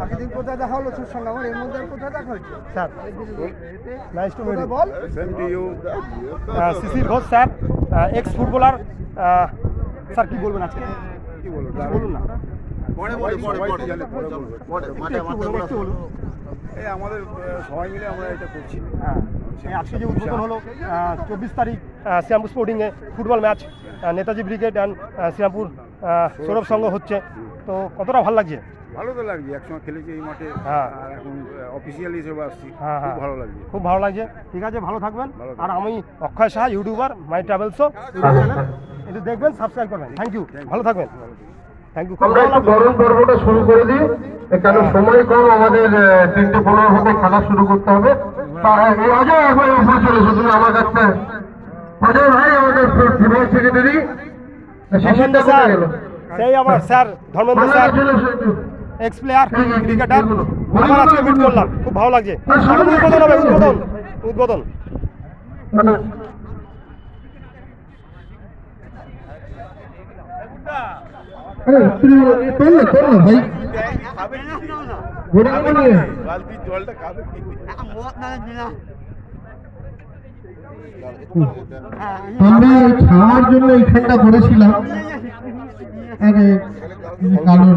আগের দিন কোথায় দেখা হলো তোর সঙ্গে আমার, এর মধ্যে কোথায় দেখা হয়েছে? Sir nice to meet you. বল। Shishir Ghosh sir, ex footballer. Sir কি বলবেন আজকে? কি বলবো, বলুন না। একটু বলুন। এই আমাদের সবাই মিলে আমরা এটা করছি। হ্যাঁ, এই আজকে যে উদ্বোধন হলো 24 তারিখ শ্রীরামপুর স্পোর্টিংয়ে football match, Netaji brigade and Srirampur Sourav Sangha হচ্ছে, তো কতটা ভালো লাগছে? ভালো তো লাগছে, একসঙ্গে খেলেছি এই মাঠে। হ্যাঁ। আর এখন অফিসিয়ালি হিসেবে আসছি। হ্যাঁ, খুব হ্যাঁ। ভালো লাগছে। খুব ভালো লাগছে। ঠিক আছে, ভালো থাকবেন। ভালো আর আমি অক্ষয় সাহা, ইউটিউবার, মাই ট্রাভেলসও ইউটিউব চ্যানেল, একটু দেখবেন, সাবস্ক্রাইব করবেন। থ্যাংক ইউ, ভালো থাকবেন। Thank you. আমরা একটু গরম পর্বটা শুরু করে দিই, কেন সময় কম, আমাদের 3:15 হতে খেলা শুরু করতে হবে। অজয় একবার উপরে চলে এসো তুমি আমার কাছে। অজয় ভাই আমাদের ফুটবল সেক্রেটারি ধর্মেন্দ্র স্যার, সেই আমার sir Dharmendra sir, x player cricketer, আবার আজকে মিট করলাম, খুব ভালো লাগছে। এখন উদ্বোধন হবে, উদ্বোধন। আমরা খাওয়ার জন্য এইখানটা করেছিলাম। আরে কালো